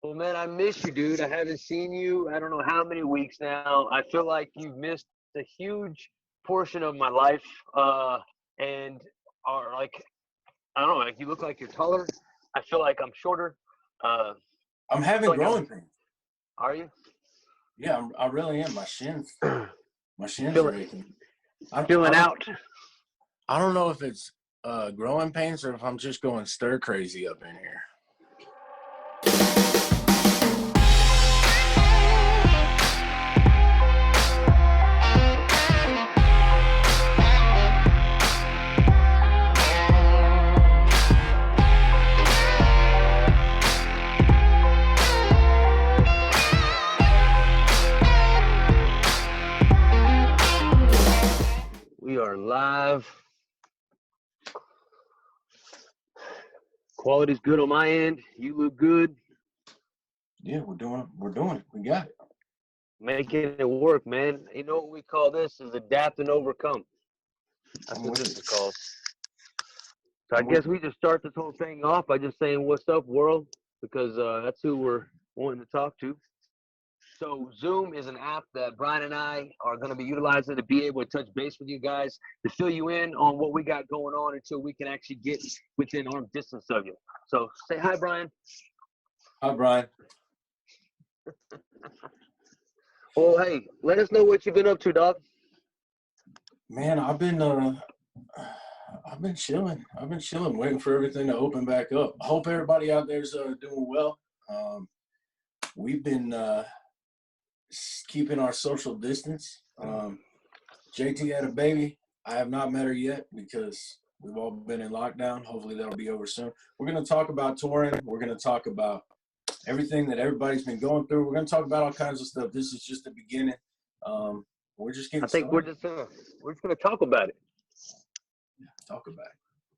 Well, man, I miss you, dude. I haven't seen you. I don't know how many weeks now. I feel like you've missed a huge portion of my life. And are like, I don't know, like you look like you're taller. I feel like I'm shorter. Uh, I'm I having feel like growing pains. are you? Yeah, I really am. My shins are Feeling, aching. I, I feeling don't, out. I don't know if it's growing pains or if I'm just going stir crazy up in here. We are live. Quality's good on my end. You look good. Yeah, we're doing it. We got it. Making it work, man. You know what we call this is adapt and overcome. That's I'm what with this it. is called. So I I'm with guess we just start this whole thing off by just saying what's up, world, because that's who we're wanting to talk to. So Zoom is an app that Brian and I are going to be utilizing to be able to touch base with you guys, to fill you in on what we got going on until we can actually get within arm distance of you. So say hi, Brian. Hi, Brian. Well, hey, let us know what you've been up to, dog. Man, I've been chilling. Waiting for everything to open back up. I hope everybody out there's doing well. We've been keeping our social distance. JT had a baby. I have not met her yet because we've all been in lockdown. Hopefully that'll be over soon. We're going to talk about touring. We're going to talk about everything that everybody's been going through. We're going to talk about all kinds of stuff. This is just the beginning. We're just getting I think started. we're just gonna talk about it. Talk about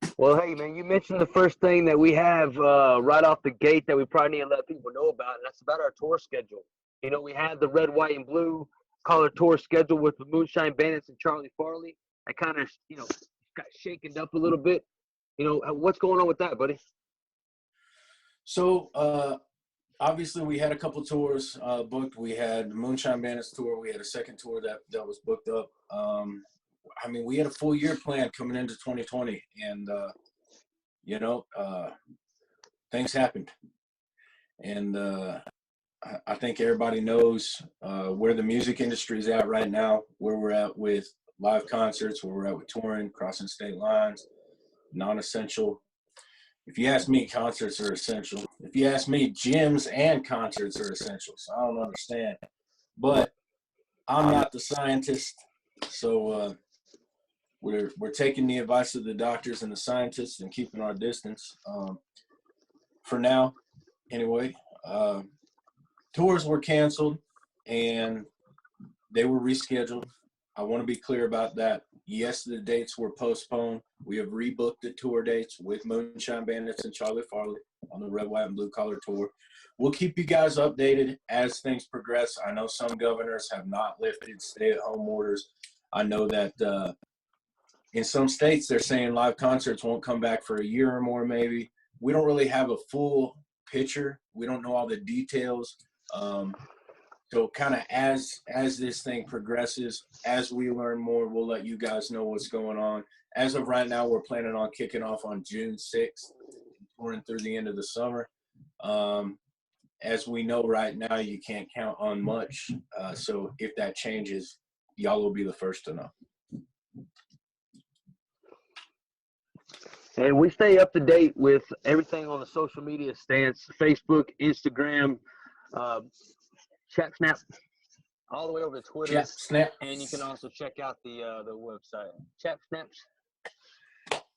it. Well, hey, man, you mentioned the first thing that we have right off the gate that we probably need to let people know about, and that's about our tour schedule. You know, we had the red, white, and blue color tour schedule with the Moonshine Bandits and Charlie Farley. I kind of, got shaken up a little bit. What's going on with that, buddy? So, obviously, we had a couple tours booked. We had the Moonshine Bandits tour. We had a second tour that was booked up. We had a full year plan coming into 2020, and things happened. And I think everybody knows where the music industry is at right now, where we're at with live concerts, where we're at with touring, crossing state lines, non-essential. If you ask me, concerts are essential. If you ask me, gyms and concerts are essential. So I don't understand. But I'm not the scientist, so we're taking the advice of the doctors and the scientists and keeping our distance for now. Anyway, tours were canceled and they were rescheduled. I want to be clear about that. Yes, the dates were postponed. We have rebooked the tour dates with Moonshine Bandits and Charlie Farley on the Red, White, and Blue Collar Tour. We'll keep you guys updated as things progress. I know some governors have not lifted stay-at-home orders. I know that in some states they're saying live concerts won't come back for a year or more maybe. We don't really have a full picture. We don't know all the details. So kind of as this thing progresses, as we learn more, we'll let you guys know what's going on. As of right now, we're planning on kicking off on June 6th, touring through the end of the summer. As we know right now, you can't count on much. So if that changes, y'all will be the first to know. And we stay up to date with everything on the social media stance, Facebook, Instagram, Chat Snap, all the way over to Twitter. Chat Snap. And you can also check out the website. Chat Snaps.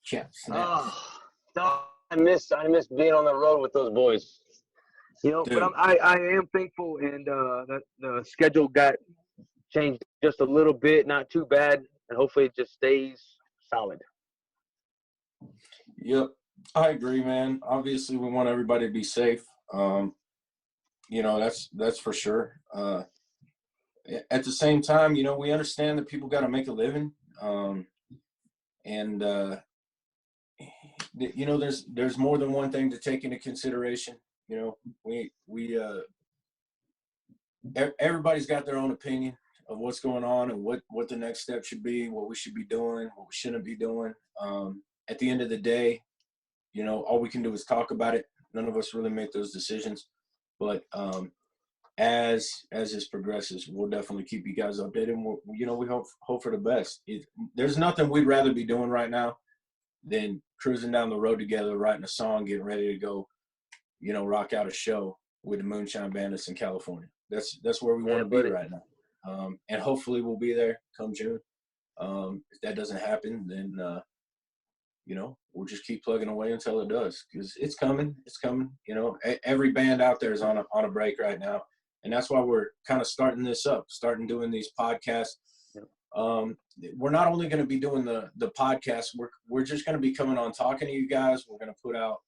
Chat Snap. Oh, I miss being on the road with those boys. Dude. But I am thankful, and that the schedule got changed just a little bit, not too bad, and hopefully it just stays solid. Yep, I agree, man. Obviously, we want everybody to be safe. That's for sure. At the same time, we understand that people got to make a living. There's more than one thing to take into consideration. You know, everybody's got their own opinion of what's going on and what the next step should be, what we should be doing, what we shouldn't be doing. At the end of the day, you know, all we can do is talk about it. None of us really make those decisions. But as this progresses, we'll definitely keep you guys updated. And we hope for the best. There's nothing we'd rather be doing right now than cruising down the road together, writing a song, getting ready to go, you know, rock out a show with the Moonshine Bandits in California. That's where we want to be right now. And hopefully we'll be there come June. If that doesn't happen, then you know, we'll just keep plugging away until it does, because it's coming. It's coming. You know, every band out there is on a break right now, and that's why we're kind of starting doing these podcasts. Yep. We're not only going to be doing the podcast. We're just going to be coming on talking to you guys. We're going to put out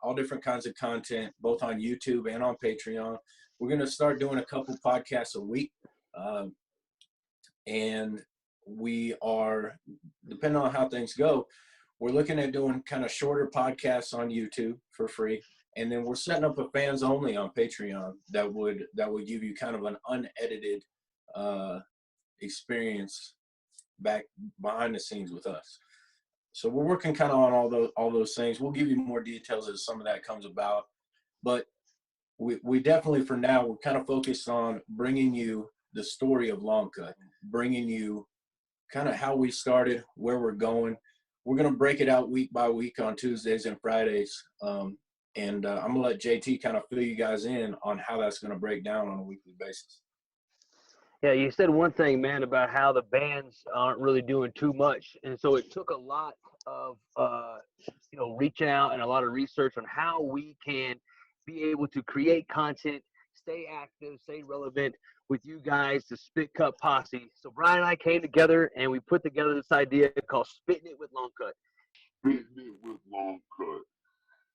all different kinds of content, both on YouTube and on Patreon. We're going to start doing a couple podcasts a week, and we are, depending on how things go, we're looking at doing kind of shorter podcasts on YouTube for free. And then we're setting up a fans only on Patreon that would give you kind of an unedited experience back behind the scenes with us. So we're working kind of on all those things. We'll give you more details as some of that comes about. But we definitely, for now, we're kind of focused on bringing you the story of Long Cut, bringing you kind of how we started, where we're going. We're going to break it out week by week on Tuesdays and Fridays. And I'm going to let JT kind of fill you guys in on how that's going to break down on a weekly basis. Yeah, you said one thing, man, about how the bands aren't really doing too much. And so it took a lot of, reaching out and a lot of research on how we can be able to create content, stay active, stay relevant with you guys, the Spit Cut Posse. So Brian and I came together and we put together this idea called Spittin' It with Long Cut. Spittin' It with Long Cut.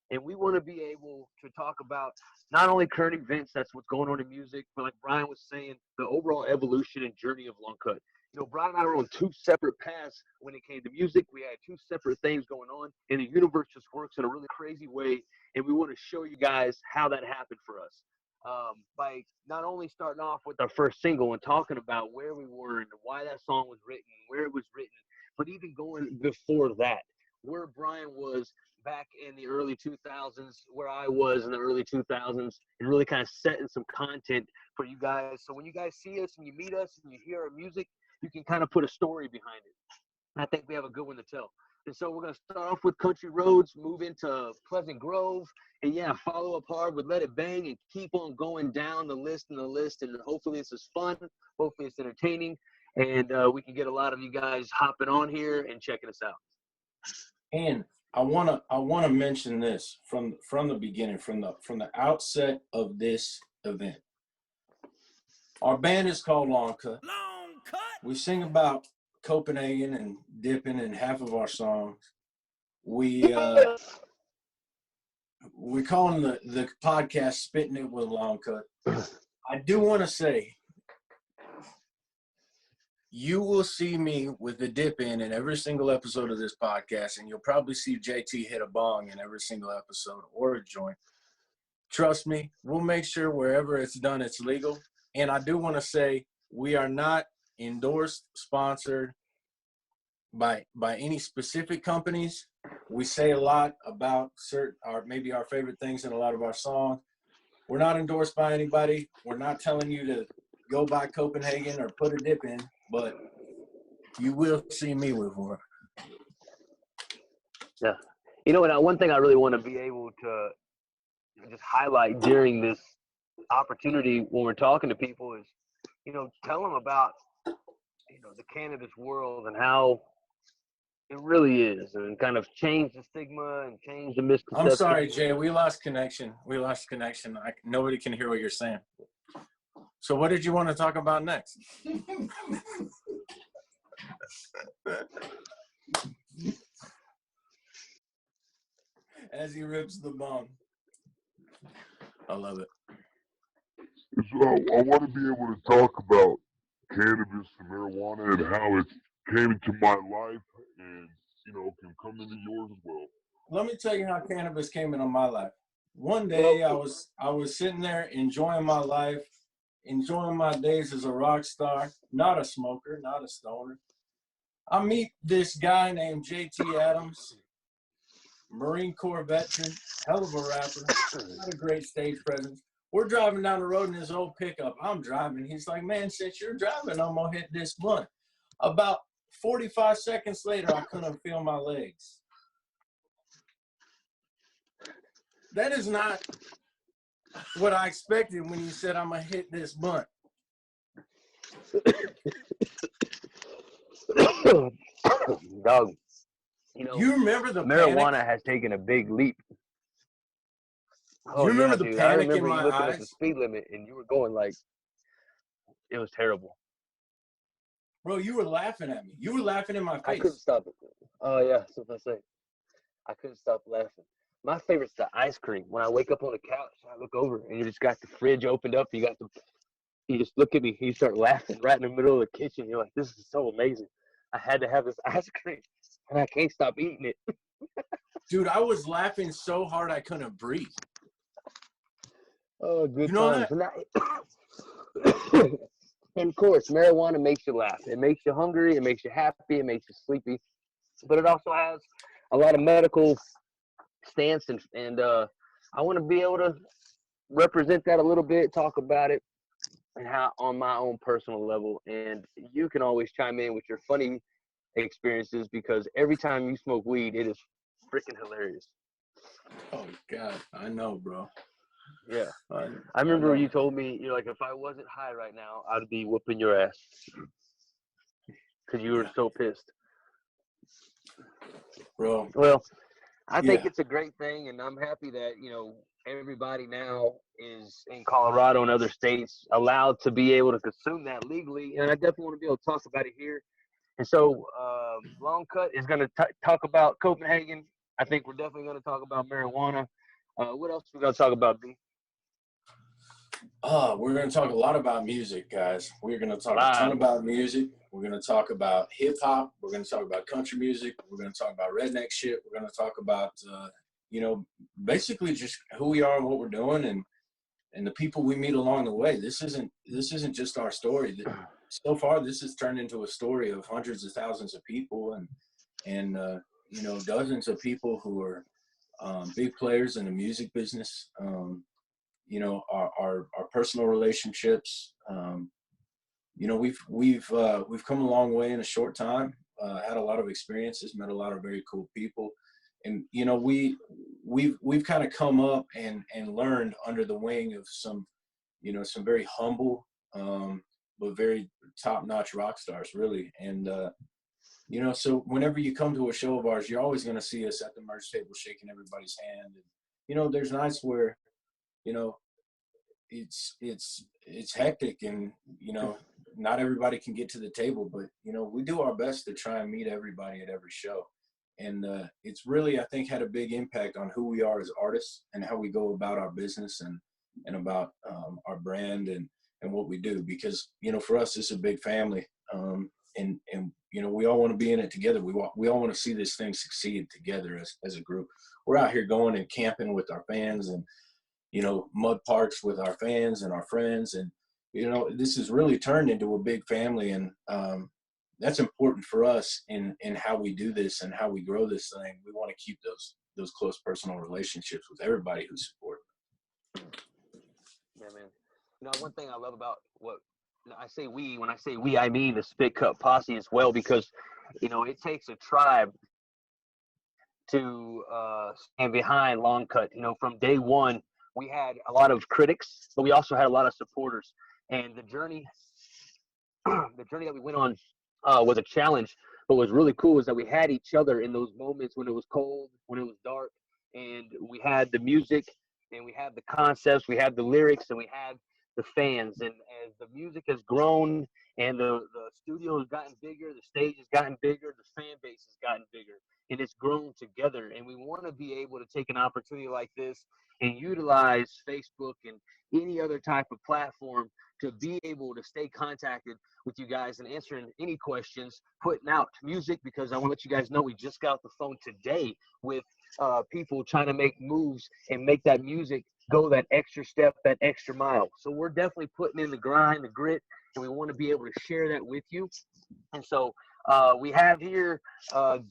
And we want to be able to talk about not only current events, that's what's going on in music, but like Brian was saying, the overall evolution and journey of Long Cut. You know, Brian and I were on two separate paths when it came to music. We had two separate things going on, and the universe just works in a really crazy way, and we want to show you guys how that happened for us. By not only starting off with our first single and talking about where we were and why that song was written, where it was written, but even going before that, where Brian was back in the early 2000s, where I was in the early 2000s, and really kind of setting some content for you guys. So when you guys see us and you meet us and you hear our music, you can kind of put a story behind it. And I think we have a good one to tell. And so we're going to start off with Country Roads, move into Pleasant Grove, and follow up hard with Let It Bang, and keep on going down the list and the list. And hopefully this is fun. Hopefully it's entertaining. And we can get a lot of you guys hopping on here and checking us out. And I wanna mention this from the beginning, from the outset of this event. Our band is called Long Cut. Long Cut. We sing about Copenhagen and dipping in half of our songs. We call them the podcast Spittin' It with Long Cut. I do want to say, you will see me with the dip in every single episode of this podcast, and you'll probably see JT hit a bong in every single episode or a joint. Trust me, we'll make sure wherever it's done, it's legal. And I do want to say, we are not endorsed, sponsored by any specific companies. We say a lot about maybe our favorite things in a lot of our songs. We're not endorsed by anybody. We're not telling you to go by Copenhagen or put a dip in, but you will see me with one. Yeah. You know, and one thing I really want to be able to just highlight during this opportunity when we're talking to people is, tell them about, the cannabis world and how it really is, and kind of change the stigma and change the misconception. I'm sorry, Jay. We lost connection. Nobody can hear what you're saying. So what did you want to talk about next? As he rips the bong. I love it. So I want to be able to talk about cannabis and marijuana and how it came into my life and, can come into yours as well. Let me tell you how cannabis came into my life. one day I was sitting there enjoying my life, enjoying my days as a rock star, not a smoker, not a stoner. I meet this guy named JT Adams, Marine Corps veteran, hell of a rapper, got a great stage presence. We're driving down the road in his old pickup. I'm driving. He's like, man, since you're driving, I'm going to hit this blunt. About 45 seconds later, I couldn't feel my legs. That is not what I expected when you said I'm going to hit this blunt. Dog, you know, You remember the marijuana panic? has taken a big leap. You Oh remember yeah, the dude. I panic in remember you my looking at the eyes? speed limit and you were going like, it was terrible. Bro, you were laughing at me. You were laughing in my I couldn't face. stop it. Oh yeah, that's what I say. I couldn't stop laughing. My favorite's the ice cream. When I wake up on the couch, I look over and you just got the fridge opened up. You just look at me. You start laughing right in the middle of the kitchen. You're like, this is so amazing. I had to have this ice cream, and I can't stop eating it. Dude, I was laughing so hard I couldn't breathe. Oh, good You know times. that? And of course, marijuana makes you laugh. It makes you hungry. It makes you happy. It makes you sleepy. But it also has a lot of medical stance, and I want to be able to represent that a little bit, talk about it, and how on my own personal level. And you can always chime in with your funny experiences because every time you smoke weed, it is freaking hilarious. Oh, God. I know, bro. Yeah. I I remember know. you told me, you're like, if I wasn't high right now, I'd be whooping your ass because you were Yeah. so pissed. Bro. Well, I think Yeah. it's a great thing, and I'm happy that, everybody now is in Colorado and other states allowed to be able to consume that legally, and I definitely want to be able to talk about it here. And so, Long Cut is going to talk about Copenhagen. I think we're definitely going to talk about marijuana. What else are we going to talk about, B? We're going to talk a lot about music, guys. We're going to talk a ton Live. about music. We're going to talk about hip hop. We're going to talk about country music. We're going to talk about redneck shit. We're going to talk about, basically just who we are and what we're doing and the people we meet along the way. This isn't just our story. So far, this has turned into a story of hundreds of thousands of people and dozens of people who are big players in the music business. Our personal relationships. We've come a long way in a short time. Had a lot of experiences, met a lot of very cool people, and we've kind of come up and learned under the wing of some very humble but very top-notch rock stars, really. And so whenever you come to a show of ours, you're always going to see us at the merch table shaking everybody's hand. And there's nights where it's hectic and not everybody can get to the table, but we do our best to try and meet everybody at every show. And it's really, I think, had a big impact on who we are as artists and how we go about our business and about our brand and what we do, because for us it's a big family, and we all want to be in it together. We all want to see this thing succeed together as a group. We're out here going and camping with our fans and mud parks with our fans and our friends. And, this has really turned into a big family. And that's important for us in how we do this and how we grow this thing. We want to keep those close personal relationships with everybody who supports. Yeah, man. One thing I love about what I say we, when I say we, I mean the Spit Cut Posse as well, because, it takes a tribe to stand behind Long Cut. From day one, we had a lot of critics, but we also had a lot of supporters. And the journey that we went on was a challenge. But what's really cool is that we had each other in those moments when it was cold, when it was dark, and we had the music, and we had the concepts, we had the lyrics, and we had the fans. And as the music has grown And the studio has gotten bigger, the stage has gotten bigger, the fan base has gotten bigger, and it's grown together. And we want to be able to take an opportunity like this and utilize Facebook and any other type of platform to be able to stay contacted with you guys and answering any questions, putting out music, because I want to let you guys know we just got off the phone today with people trying to make moves and make that music go that extra step, that extra mile. So we're definitely putting in the grind, the grit, and we want to be able to share that with you. And so we have here,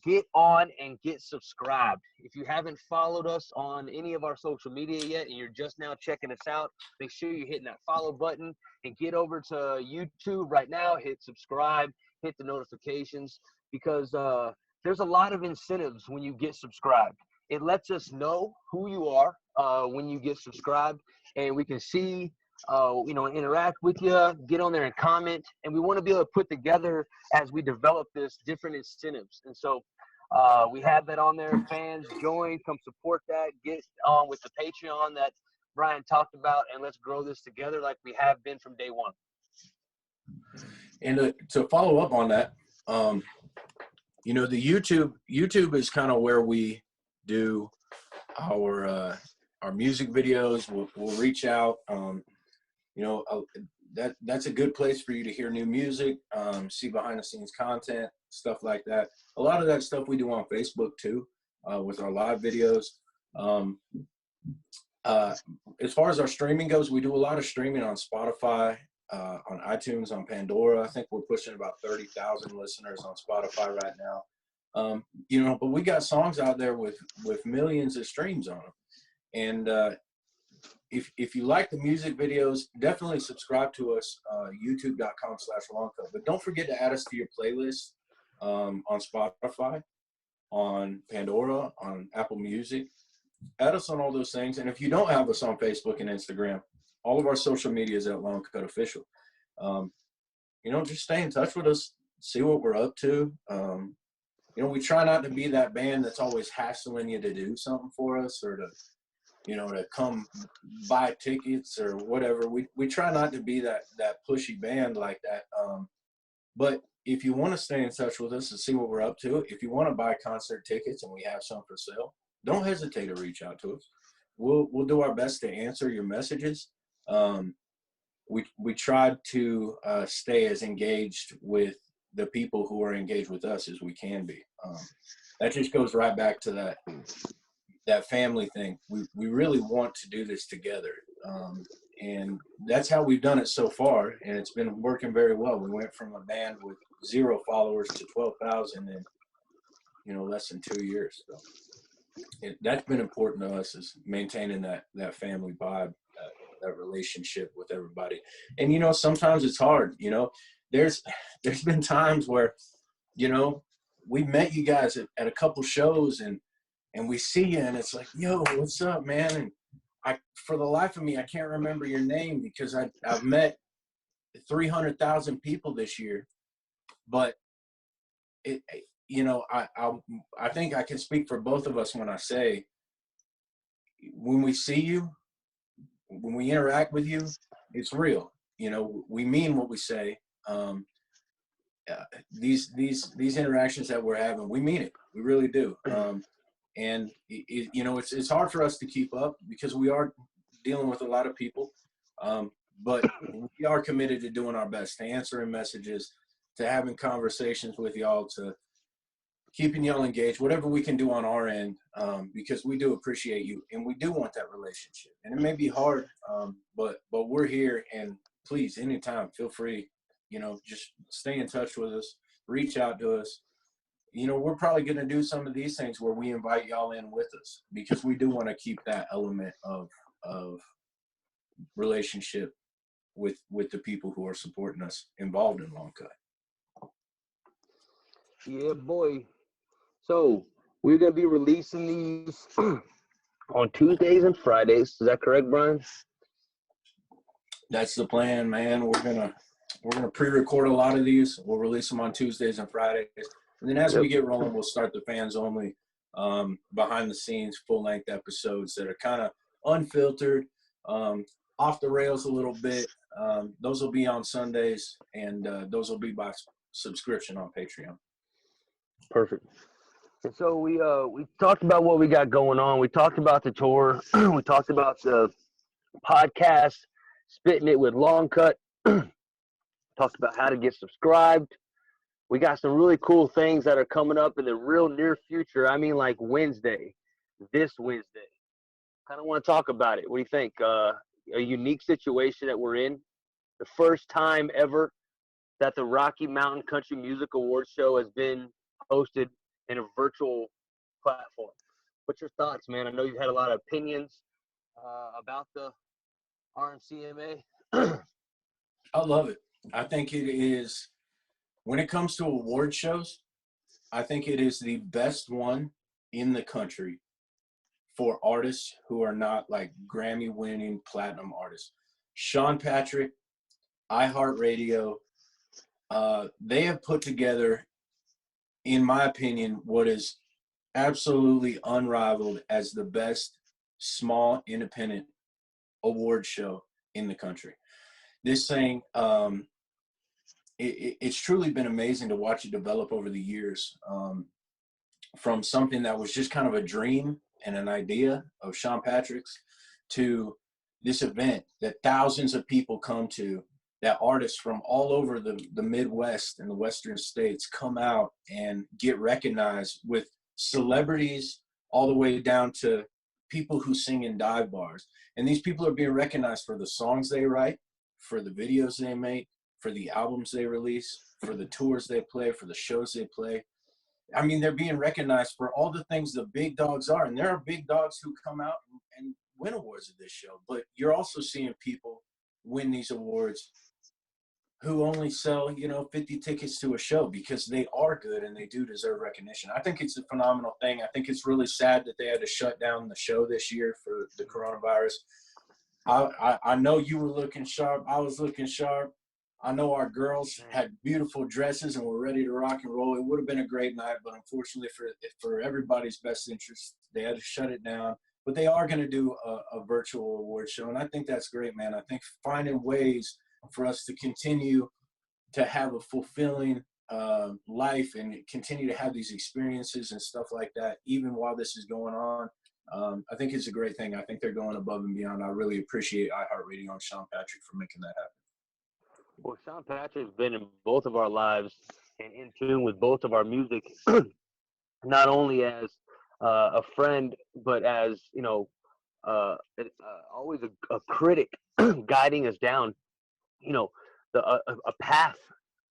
get on and get subscribed. If you haven't followed us on any of our social media yet and you're just now checking us out, make sure you're hitting that follow button and get over to YouTube right now, hit subscribe, hit the notifications, because there's a lot of incentives when you get subscribed. It lets us know who you are when you get subscribed, and we can see, interact with you, get on there and comment. And we want to be able to put together, as we develop this, different incentives. And so we have that on there. Fans, join, come support that, get on with the Patreon that Brian talked about, and let's grow this together like we have been from day one. And to follow up on that, the YouTube is kind of where we do our music videos. We'll reach out. That's a good place for you to hear new music, see behind the scenes content, stuff like that. A lot of that stuff we do on Facebook too, with our live videos. As far as our streaming goes, we do a lot of streaming on Spotify, on iTunes, on Pandora. I think we're pushing about 30,000 listeners on Spotify right now. But we got songs out there with millions of streams on them. And if you like the music videos, definitely subscribe to us, youtube.com/longcut. But don't forget to add us to your playlist on Spotify, on Pandora, on Apple Music. Add us on all those things. And if you don't have us on Facebook and Instagram, all of our social media is at Long Cut Official. Just stay in touch with us, see what we're up to. We try not to be that band that's always hassling you to do something for us, or to come buy tickets or whatever. We try not to be that pushy band like that. But if you want to stay in touch with us and see what we're up to, if you want to buy concert tickets and we have some for sale, don't hesitate to reach out to us. We'll do our best to answer your messages. We tried to stay as engaged with the people who are engaged with us as we can be. That just goes right back to that family thing. We really want to do this together. And that's how we've done it so far. And it's been working very well. We went from a band with 0 followers to 12,000 in, less than 2 years. So that's been important to us, is maintaining that family vibe, that relationship with everybody. And, sometimes it's hard, there's been times where, we met you guys at a couple shows and we see you and it's like, yo, what's up, man? And for the life of me, I can't remember your name, because I've met 300,000 people this year, but I think I can speak for both of us when I say, when we see you, when we interact with you, it's real. We mean what we say. These interactions that we're having, we mean it. We really do. And it's hard for us to keep up, because we are dealing with a lot of people. But we are committed to doing our best, to answering messages, to having conversations with y'all, to keeping y'all engaged, whatever we can do on our end, because we do appreciate you and we do want that relationship. And it may be hard, but we're here, and please, anytime, feel free, just stay in touch with us, reach out to us. We're probably going to do some of these things where we invite y'all in with us, because we do want to keep that element of relationship with the people who are supporting us involved in Long Cut. Yeah, boy. So we're going to be releasing these on Tuesdays and Fridays. Is that correct, Brian? That's the plan, man. We're gonna pre-record a lot of these. We'll release them on Tuesdays and Fridays, and then as we get rolling, we'll start the fans only, behind the scenes, full length episodes that are kind of unfiltered. off the rails a little bit. Those will be on Sundays, and those will be by subscription on Patreon. Perfect. And so we talked about what we got going on. We talked about the tour. We talked about the podcast, Spitting It with Long Cut. Talked about how to get subscribed. We got some really cool things that are coming up in the real near future. I mean, like Wednesday, this Wednesday. Kind of want to talk about it. What do you think? A unique situation that we're in. The first time ever that the Rocky Mountain Country Music Awards show has been hosted in a virtual platform. What's your thoughts, man? I know you've had a lot of opinions about the RMCMA. I love it. I think it is, when it comes to award shows, I think it is the best one in the country for artists who are not like Grammy-winning platinum artists. Sean Patrick, iHeartRadio, they have put together, in my opinion, what is absolutely unrivaled as the best small independent award show in the country. This thing, it's truly been amazing to watch it develop over the years, from something that was just kind of a dream and an idea of Sean Patrick's to this event that thousands of people come to, that artists from all over the Midwest and the Western states come out and get recognized, with celebrities all the way down to people who sing in dive bars. And these people are being recognized for the songs they write, for the videos they make, for the albums they release, for the tours they play, for the shows they play. I mean, they're being recognized for all the things the big dogs are. And there are big dogs who come out and win awards at this show. But you're also seeing people win these awards who only sell, 50 tickets to a show because they are good and they do deserve recognition. I think it's a phenomenal thing. I think it's really sad that they had to shut down the show this year for the coronavirus. I know you were looking sharp. I was looking sharp. I know our girls had beautiful dresses and were ready to rock and roll. It would have been a great night, but unfortunately for everybody's best interest, they had to shut it down. But they are going to do a virtual award show, and I think that's great, man. I think finding ways for us to continue to have a fulfilling life and continue to have these experiences and stuff like that, even while this is going on, I think it's a great thing. I think they're going above and beyond. I really appreciate iHeartRadio and Sean Patrick for making that happen. Well, Sean Patrick's been in both of our lives and in tune with both of our music, not only as a friend, but as, always a critic guiding us down, a path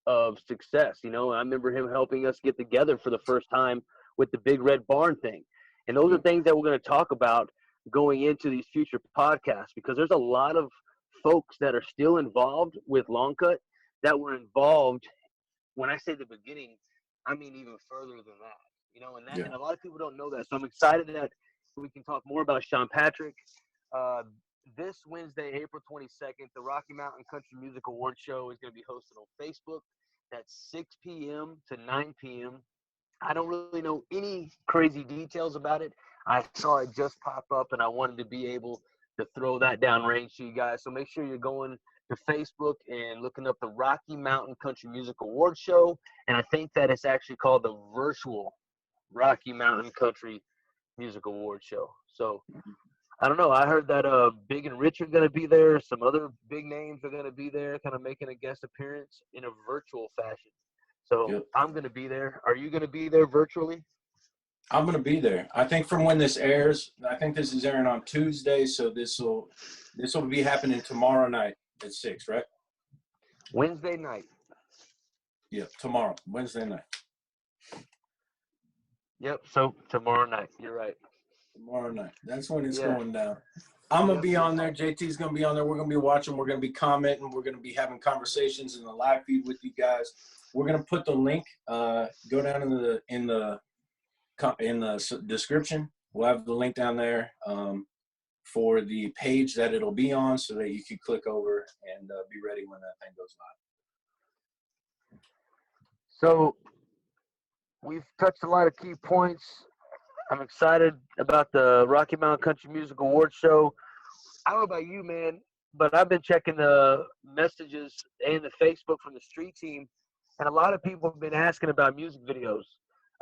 of success. I remember him helping us get together for the first time with the Big Red Barn thing. And those are things that we're going to talk about going into these future podcasts, because there's a lot of folks that are still involved with Long Cut that were involved. When I say the beginning, I mean even further than that, and a lot of people don't know that. So I'm excited that we can talk more about Sean Patrick. This Wednesday, April 22nd, the Rocky Mountain Country Music Awards show is going to be hosted on Facebook. That's 6 p.m. to 9 p.m. I don't really know any crazy details about it. I saw it just pop up, and I wanted to be able to throw that down range to you guys. So make sure you're going to Facebook and looking up the Rocky Mountain Country Music Awards show. And I think that it's actually called the Virtual Rocky Mountain Country Music Awards show. So I don't know. I heard that Big and Rich are going to be there. Some other big names are going to be there, kind of making a guest appearance in a virtual fashion. So I'm going to be there. Are you going to be there virtually? I'm going to be there. I think from when this airs, I think this is airing on Tuesday, so this will be happening tomorrow night at 6, right? Wednesday night. Yeah, tomorrow, Wednesday night. Yep, so tomorrow night. You're right. Tomorrow night. That's when it's going down. I'm going to be on there. JT's going to be on there. We're going to be watching. We're going to be commenting. We're going to be having conversations in the live feed with you guys. We're going to put the link, go down in the description. We'll have the link down there for the page that it'll be on, so that you can click over and be ready when that thing goes live. So we've touched a lot of key points. I'm excited about the Rocky Mountain Country Music Awards show. I don't know about you, man. but I've been checking the messages and the Facebook from the street team, and a lot of people have been asking about music videos.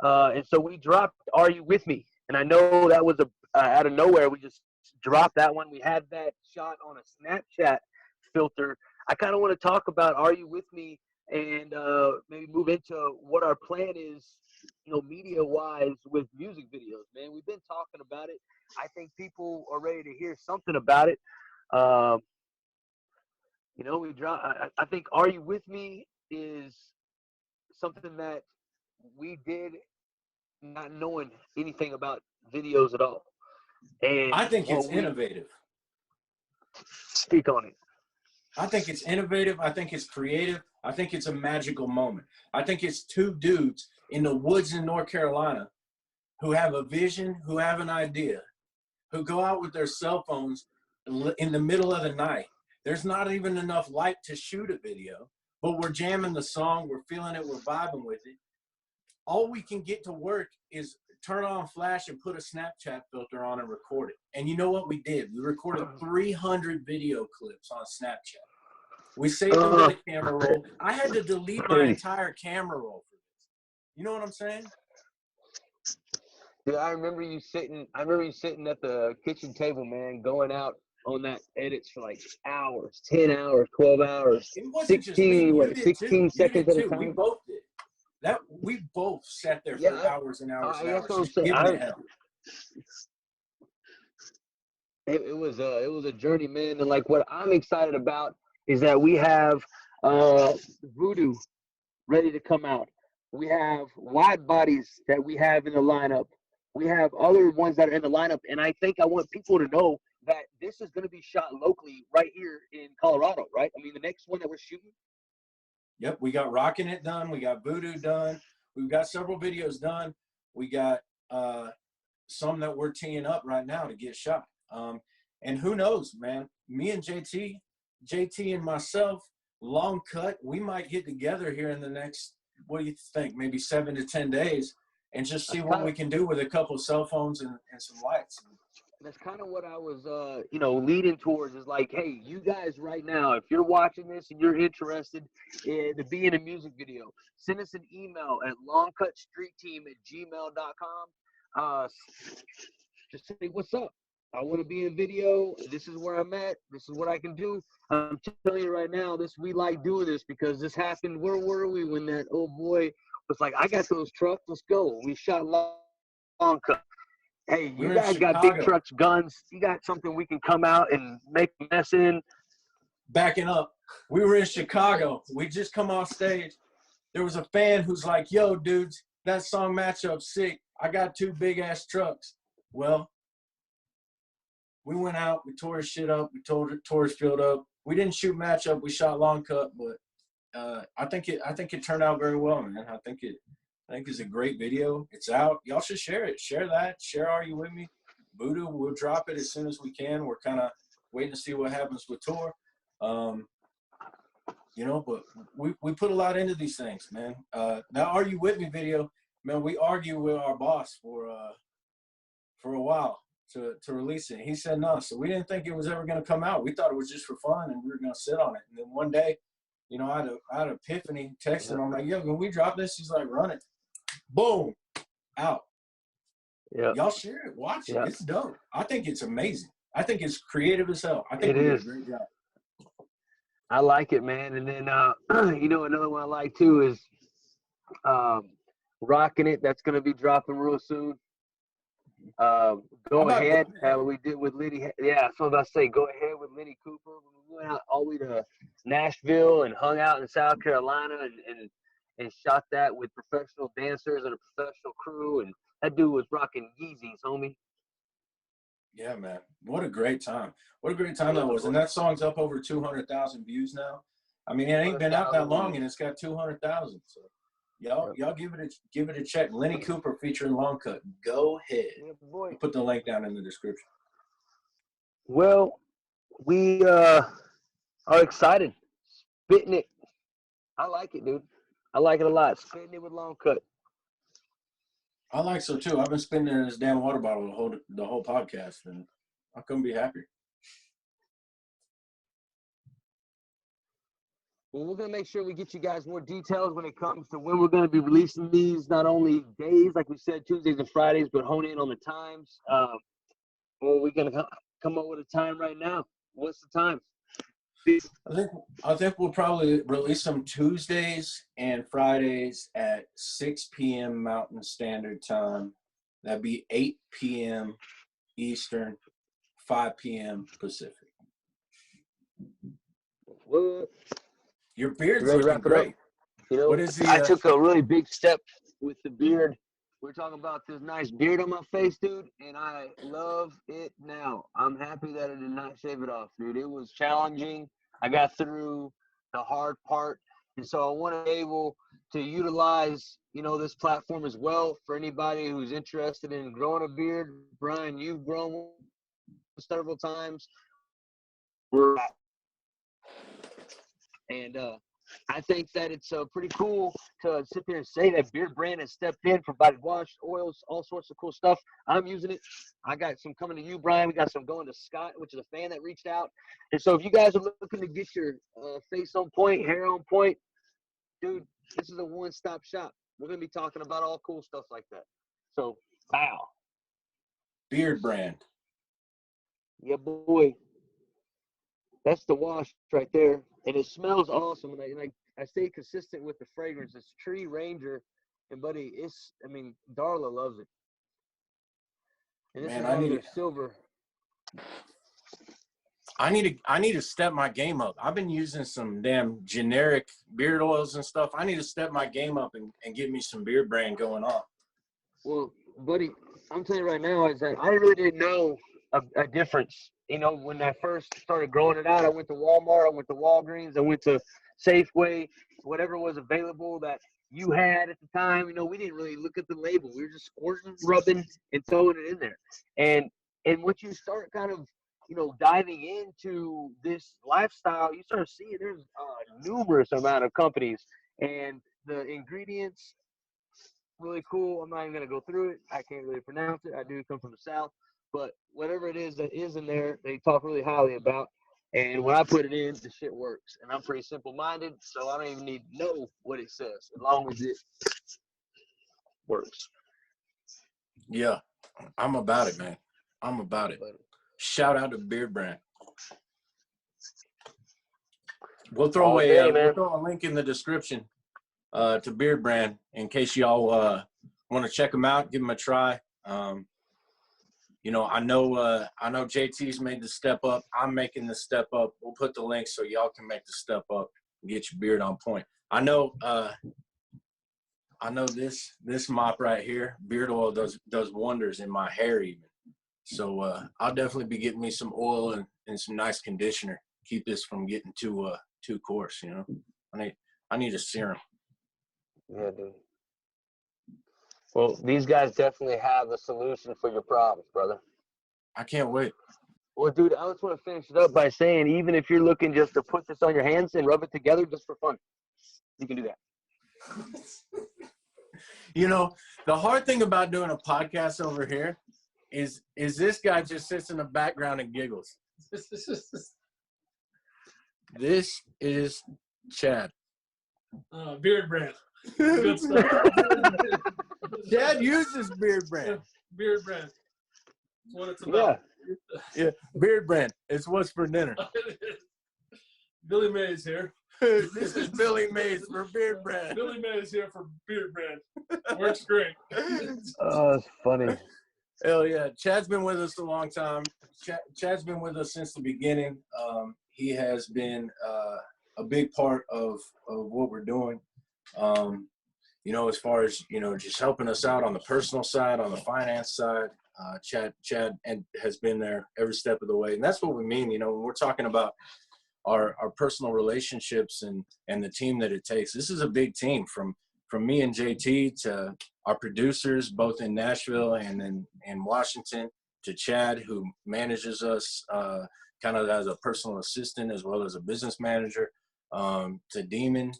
And so we dropped "Are You With Me?" And I know that was out of nowhere. We just dropped that one. We had that shot on a Snapchat filter. I kind of want to talk about "Are You With Me?" and maybe move into what our plan is, media wise with music videos. Man, we've been talking about it. I think people are ready to hear something about it. Um, we drop. I think "Are You With Me?" is something that we did not knowing anything about videos at all. And I think it's what we innovative. speak on it. I think it's innovative. I think it's creative. I think it's a magical moment. I think it's two dudes in the woods in North Carolina who have a vision, who have an idea, who go out with their cell phones in the middle of the night. There's not even enough light to shoot a video, but we're jamming the song, we're feeling it, we're vibing with it. All we can get to work is turn on flash and put a Snapchat filter on and record it. And you know what we did? We recorded 300 video clips on Snapchat. We saved them to the camera roll. I had to delete my entire camera roll for this. You know what I'm saying? Dude, I remember you sitting at the kitchen table, man, going out on that edits for like hours, 10 hours, 12 hours, It wasn't just me. 16, You what, did too. 16 You seconds did at a too. We time. both did. We both sat there for hours and hours and hours, That's what I'm just saying. giving it hell. It was a journey, man. And like what I'm excited about is that we have Voodoo ready to come out. We have wide bodies that we have in the lineup. We have other ones that are in the lineup, and I think I want people to know that this is going to be shot locally right here in Colorado, right? I mean, the next one that we're shooting. Yep, we got Rockin' It done. We got Voodoo done. We've got several videos done. We got some that we're teeing up right now to get shot. And who knows, man? Me and JT and myself, Long Cut, we might get together here in the next, what do you think, maybe 7 to 10 days and just see what we can do with a couple of cell phones and some lights. That's kind of what I was, leading towards is like, hey, you guys right now, if you're watching this and you're interested to be in a music video, send us an email at longcutstreetteam@gmail.com. Just say, what's up? I want to be in a video. This is where I'm at. This is what I can do. I'm telling you right now, we like doing this because this happened. Where were we when that old boy was like, I got those trucks. Let's go. We shot Long Cut. Hey, you guys got big trucks, guns. You got something we can come out and make a mess in. Backing up. We were in Chicago. We just come off stage. There was a fan who's like, yo, dudes, that song matchup's sick. I got 2 big-ass trucks. Well, we went out. We tore his shit up. We tore his field up. We didn't shoot matchup. We shot Long Cut, but I think it turned out very well, man. I think it's a great video. It's out. Y'all should share it. Share that. Share Are You With Me? Voodoo, we'll drop it as soon as we can. We're kind of waiting to see what happens with tour. But we put a lot into these things, man. That Are You With Me video, man, we argued with our boss for a while to release it. He said no. So we didn't think it was ever going to come out. We thought it was just for fun and we were going to sit on it. And then one day, I had an epiphany, texted him. I'm like, yo, can we drop this? He's like, run it. Boom, out. Yeah. Y'all share it, watch it. It's dope. I think it's amazing. I think it's creative as hell. I think we did a great job. I like it, man. And then another one I like too is Rockin' It. That's gonna be dropping real soon. Go ahead, we did with Lenny. Yeah, so I was about to say, go ahead with Lenny Cooper. We went out all the way to Nashville and hung out in South Carolina and shot that with professional dancers and a professional crew. And that dude was rocking Yeezys, homie. Yeah, man. What a great time. What a great time that was. And that song's up over 200,000 views now. I mean, it ain't been out that long and it's got 200,000. So y'all give it a check. Lenny Cooper featuring Long Cut. Go ahead. Yeah, boy. I'll put the link down in the description. Well, we are excited. Spittin' It. I like it, dude. I like it a lot. Spittin' It with Long Cut. I like so too. I've been spitting it in this damn water bottle the whole podcast, and I couldn't be happier. Well, we're going to make sure we get you guys more details when it comes to when we're going to be releasing these, not only days, like we said, Tuesdays and Fridays, but hone in on the times. Well, we're going to come up with a time right now. What's the time? I think we'll probably release them Tuesdays and Fridays at 6 p.m. Mountain Standard Time. That'd be 8 p.m. Eastern, 5 p.m. Pacific. What? Your beard's Ready to looking wrap it up? great. You know, What is the? I took a really big step with the beard. We're talking about this nice beard on my face, dude, and I love it now. I'm happy that I did not shave it off, dude. It was challenging. I got through the hard part, and so I want to be able to utilize, you know, this platform as well for anybody who's interested in growing a beard. Brian, you've grown one several times. And I think that it's pretty cool to sit there and say that Beard Brand has stepped in, provided wash, oils, all sorts of cool stuff. I'm using it. I got some coming to you, Brian. We got some going to Scott, which is a fan that reached out. And so if you guys are looking to get your face on point, hair on point, dude, this is a one-stop shop. We're going to be talking about all cool stuff like that. So, wow. Beard Brand. Yeah, boy. That's the wash right there. And it smells awesome. And I stay consistent with the fragrance. It's Tree Ranger. And, buddy, Darla loves it. And this Man, is all their silver. I need to step my game up. I've been using some damn generic beard oils and stuff. I need to step my game up and get me some Beard Brand going on. Well, buddy, I'm telling you right now is that I really didn't know a difference. You know, when I first started growing it out, I went to Walmart, I went to Walgreens, I went to Safeway, whatever was available that you had at the time. You know, we didn't really look at the label. We were just squirting, rubbing, and throwing it in there. And once you start kind of, you know, diving into this lifestyle, you start seeing there's numerous amount of companies, and the ingredients really cool. I'm not even gonna go through it. I can't really pronounce it. I do come from the South, but whatever it is that is in there, they talk really highly about. And when I put it in, the shit works. And I'm pretty simple-minded, so I don't even need to know what it says, as long as it works. Yeah, I'm about it, man. I'm about it. Shout out to Beard Brand. We'll throw we'll throw a link in the description to Beard Brand in case y'all want to check them out, give them a try. You know, I know JT's made the step up. I'm making the step up. We'll put the link so y'all can make the step up and get your beard on point. I know this mop right here, beard oil does wonders in my hair even. So I'll definitely be getting me some oil and some nice conditioner. Keep this from getting too coarse, you know. I need a serum. Yeah, dude. Well, these guys definitely have a solution for your problems, brother. I can't wait. Well, dude, I just want to finish it up by saying, even if you're looking just to put this on your hands and rub it together just for fun, you can do that. You know, the hard thing about doing a podcast over here is this guy just sits in the background and giggles. This is Chad. Beard Brand. Good stuff. Chad uses Beard Brand. Beard Brand. That's what it's about. Yeah. Beard Brand. It's what's for dinner. Billy Mays here. This is Billy Mays for Beard Brand. Billy Mays here for Beard Brand. Works great. Oh, that's funny. Hell yeah. Chad's been with us a long time. Chad's been with us since the beginning. He has been a big part of what we're doing. You know, as far as, you know, just helping us out on the personal side, on the finance side. Chad has been there every step of the way. And that's what we mean, you know, when we're talking about our personal relationships and the team that it takes. This is a big team from me and JT to our producers, both in Nashville and in Washington, to Chad, who manages us kind of as a personal assistant as well as a business manager, to Demun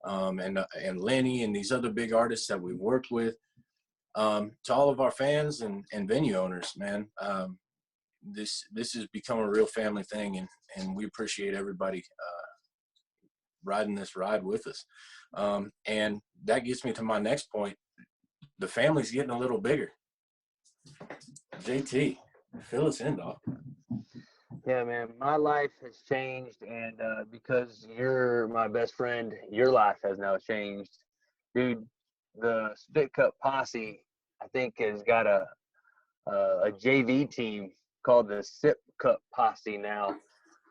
and Lenny and these other big artists that we've worked with, to all of our fans and venue owners, man. This has become a real family thing, and we appreciate everybody riding this ride with us. And that gets me to my next point. The family's getting a little bigger. JT, fill us in, dog. Yeah, man, my life has changed, and because you're my best friend, your life has now changed, dude. The Spit Cup Posse, I think, has got a JV team called the Sip Cup Posse now.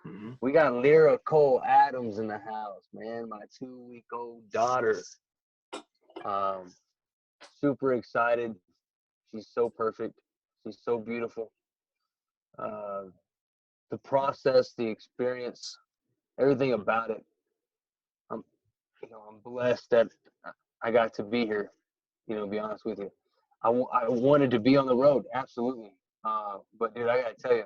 Mm-hmm. We got Lyra Cole Adams in the house, man, my 2-week-old daughter. Super excited. She's so perfect. She's so beautiful. The process, the experience, everything about it. I'm blessed that I got to be here. To be honest with you, I wanted to be on the road, absolutely. But dude, I gotta tell you,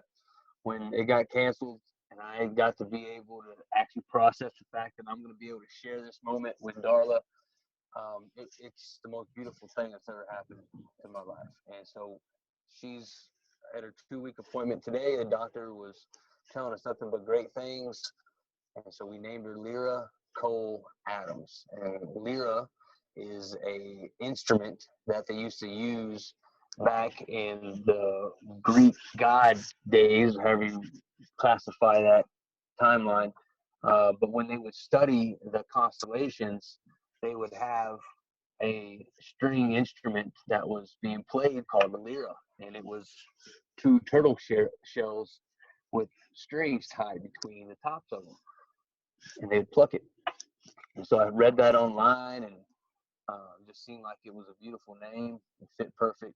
when it got canceled and I got to be able to actually process the fact that I'm gonna be able to share this moment with Darla, it's the most beautiful thing that's ever happened in my life. And so she's at her 2-week appointment today. The doctor was telling us nothing but great things. And so we named her Lyra Cole Adams. And Lyra is a instrument that they used to use back in the Greek god days, however you classify that timeline. But when they would study the constellations, they would have a string instrument that was being played called the lyra, and it was 2 turtle shells with strings tied between the tops of them, and they'd pluck it. And so I read that online, and it just seemed like it was a beautiful name. It fit perfect,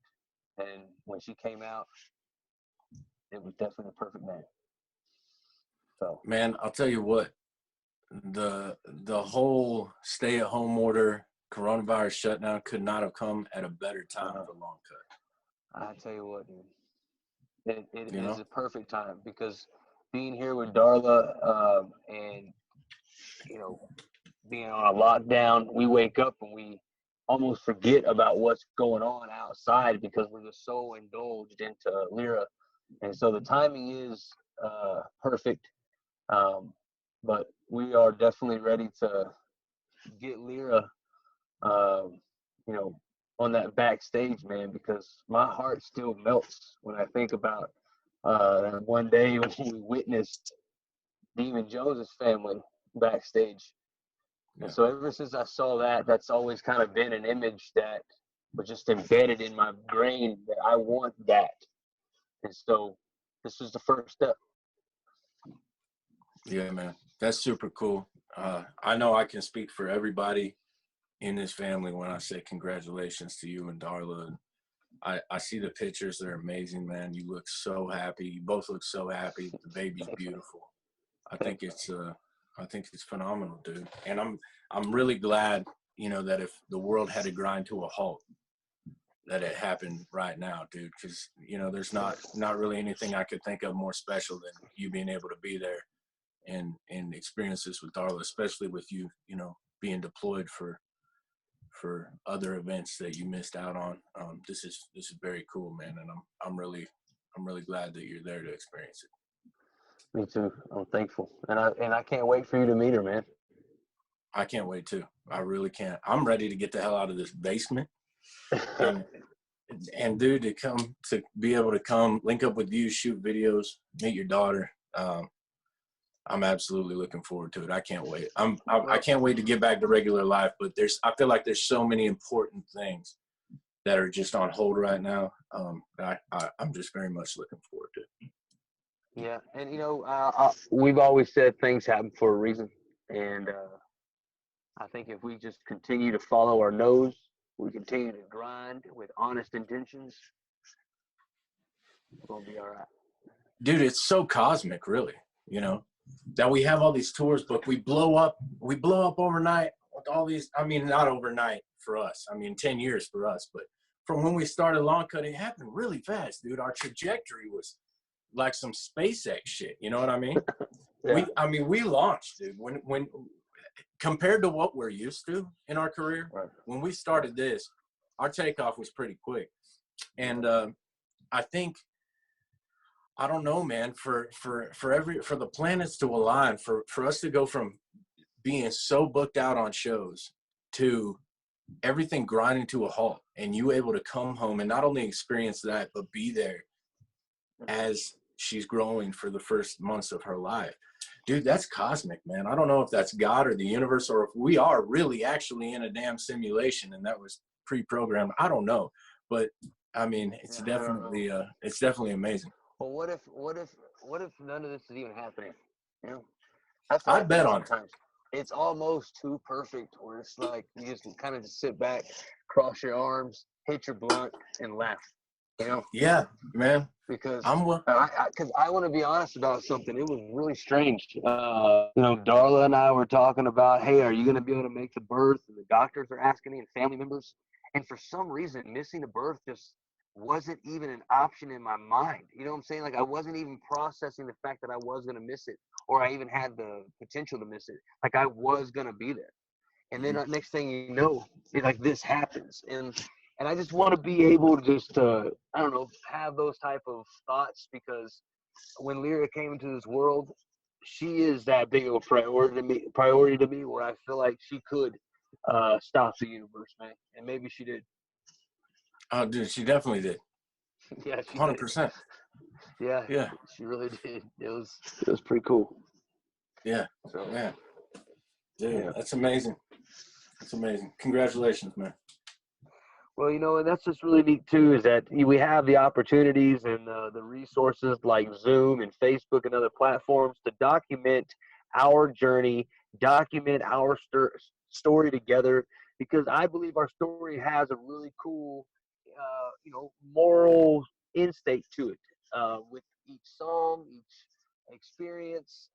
and when she came out, it was definitely a perfect name. So, man, I'll tell you what, the whole stay-at-home order, coronavirus shutdown could not have come at a better time for Long Cut. I tell you what, dude, it is a perfect time, because being here with Darla, and being on a lockdown, we wake up and we almost forget about what's going on outside because we're just so indulged into Lyra. And so the timing is perfect. But we are definitely ready to get Lyra, on that backstage, man, because my heart still melts when I think about one day when we witnessed Demun Jones's family backstage. And so ever since I saw that, that's always kind of been an image that was just embedded in my brain, that I want that. And so this was the first step. Yeah, man, that's super cool. I know I can speak for everybody in this family when I say congratulations to you and Darla. I see the pictures; they're amazing, man. You look so happy. You both look so happy. The baby's beautiful. I think it's phenomenal, dude. And I'm really glad, that if the world had to grind to a halt, that it happened right now, dude. Because there's not really anything I could think of more special than you being able to be there and experience this with Darla, especially with you, being deployed for other events that you missed out on. This is very cool, man, and I'm really glad that you're there to experience it. Me too. I'm thankful, and I can't wait for you to meet her, man. I can't wait too. I really can't. I'm ready to get the hell out of this basement, and dude, to be able to come link up with you, shoot videos, meet your daughter. I'm absolutely looking forward to it. I can't wait. I can't wait to get back to regular life, but I feel like there's so many important things that are just on hold right now. I'm just very much looking forward to it. Yeah, and we've always said things happen for a reason, and I think if we just continue to follow our nose, we continue to grind with honest intentions, we're gonna be all right. Dude, it's so cosmic, really. That we have all these tours booked. We blow up overnight with all these. I mean, not overnight for us. I mean, 10 years for us, but from when we started Long Cut, it happened really fast, dude. Our trajectory was like some SpaceX shit. You know what I mean? Yeah. We launched, dude. When compared to what we're used to in our career, Right. When we started this, our takeoff was pretty quick. And I think, I don't know, man, for the planets to align, for us to go from being so booked out on shows to everything grinding to a halt, and you able to come home and not only experience that, but be there as she's growing for the first months of her life. Dude, that's cosmic, man. I don't know if that's God or the universe, or if we are really actually in a damn simulation and that was pre-programmed. I don't know, but I mean, it's definitely amazing. Well, what if none of this is even happening? You know, I feel I'd like bet that on it. sometimes. It's almost too perfect, where it's like you just kind of just sit back, cross your arms, hit your blunt, and laugh. You know? Yeah, man. Because I'm I want to be honest about something. It was really strange. You know, Darla and I were talking about, hey, are you going to be able to make the birth? And the doctors are asking me, and family members. And for some reason, missing a birth just wasn't even an option in my mind. You know what I'm saying? Like I wasn't even processing the fact that I was going to miss it, or I even had the potential to miss it. Like I was going to be there. And then next thing you know, like this happens, and I just want to be able to just I don't know, have those type of thoughts, because when Lyra came into this world, she is that big of a priority to me, where I feel like she could stop the universe, man, and maybe she did. Oh, dude, she definitely did. Yeah, she 100%. did. Yeah, she really did. It was pretty cool. Yeah, so, man. Dude, yeah. That's amazing. That's amazing. Congratulations, man. Well, you know, and that's just really neat too, is that we have the opportunities and the resources like Zoom and Facebook and other platforms to document our journey, document our story together, because I believe our story has a really cool, you know, moral instinct to it. With each song, each experience,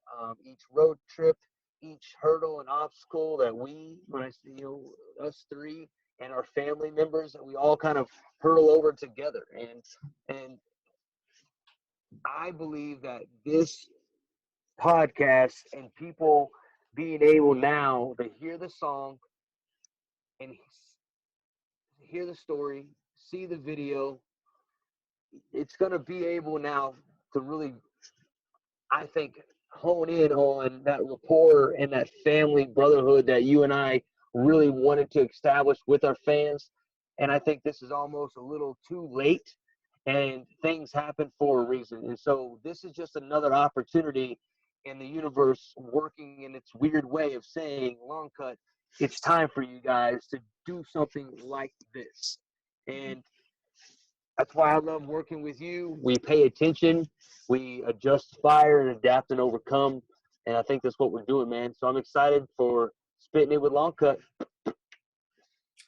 each road trip, each hurdle and obstacle that when I see, you know, us three and our family members, we all kind of hurtle over together. And I believe that this podcast and people being able now to hear the song and hear the story, see the video, it's going to be able now to really, I think, hone in on that rapport and that family brotherhood that you and I really wanted to establish with our fans. And I think this is almost a little too late, and things happen for a reason. And so this is just another opportunity in the universe working in its weird way of saying, Long Cut, it's time for you guys to do something like this. And that's why I love working with you. We pay attention, we adjust, fire, and adapt and overcome. And I think that's what we're doing, man. So I'm excited for Spitting It with Long Cut.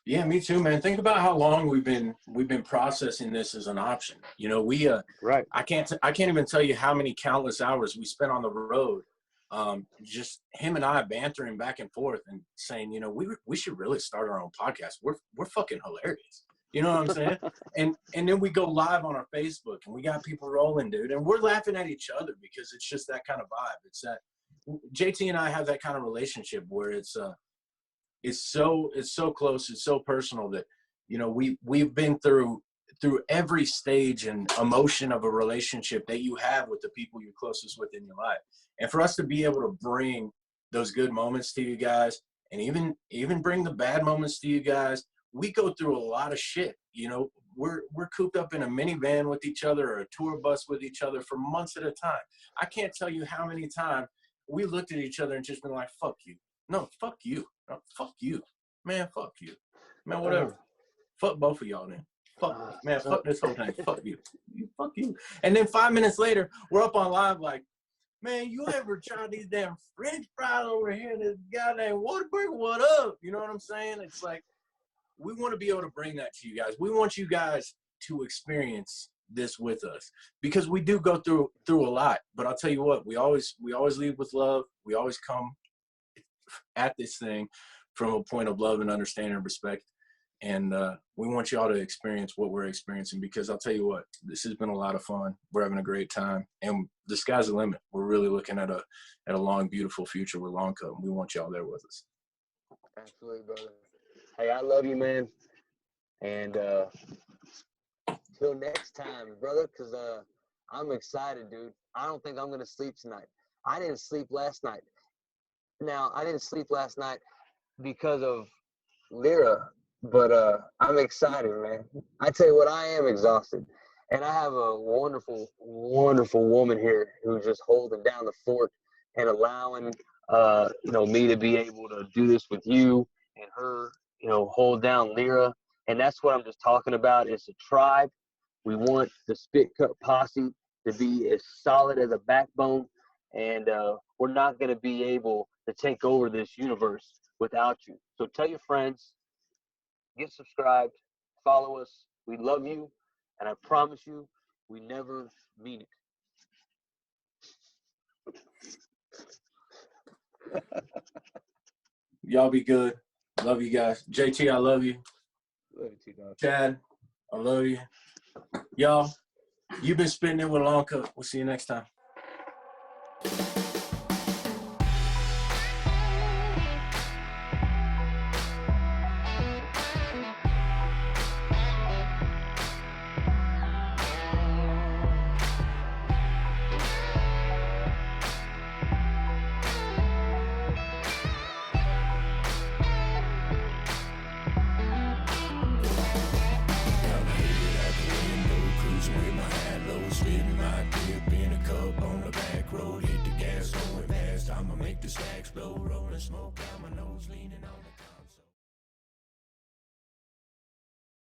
Yeah, me too, man. Think about how long we've been processing this as an option. You know, Right. I can't even tell you how many countless hours we spent on the road, just him and I bantering back and forth and saying, you know, we should really start our own podcast. We're fucking hilarious. You know what I'm saying? and then we go live on our Facebook and we got people rolling, dude, and we're laughing at each other because it's just that kind of vibe. It's that JT and I have that kind of relationship where it's so close, it's so personal that, you know, we've been through every stage and emotion of a relationship that you have with the people you're closest with in your life. And for us to be able to bring those good moments to you guys, and even bring the bad moments to you guys, we go through a lot of shit. You know, we're cooped up in a minivan with each other or a tour bus with each other for months at a time. I can't tell you how many times we looked at each other and just been like, fuck you. No, fuck you. No, fuck you. Man, fuck you. Man, whatever. Fuck both of y'all then. Fuck, man, fuck this whole thing. Fuck you. Fuck you. And then 5 minutes later, we're up on live like, man, you ever tried these damn French fries over here? This goddamn Whataburger, what up? You know what I'm saying? It's like, we want to be able to bring that to you guys. We want you guys to experience this with us, because we do go through a lot. But I'll tell you what, we always lead with love. We always come at this thing from a point of love and understanding and respect. And we want y'all to experience what we're experiencing, because I'll tell you what, this has been a lot of fun. We're having a great time, and the sky's the limit. We're really looking at a long, beautiful future with Long Cut. We want y'all there with us. Absolutely, brother. Hey, I love you, man. And till next time, brother, because I'm excited, dude. I don't think I'm going to sleep tonight. I didn't sleep last night. Now, I didn't sleep last night because of Lyra, but I'm excited, man. I tell you what, I am exhausted. And I have a wonderful, wonderful woman here who's just holding down the fort and allowing, me to be able to do this with you and her, hold down Lyra. And that's what I'm just talking about. It's a tribe. We want the Spit Cut posse to be as solid as a backbone. And we're not going to be able to take over this universe without you. So tell your friends, get subscribed, follow us. We love you, and I promise you, we never mean it. Y'all be good. Love you guys. JT, I love you. Love you too, dog. Chad, I love you. Y'all, you've been spitting it with Long Cut. We'll see you next time. I'ma make the stacks blow, rolling smoke.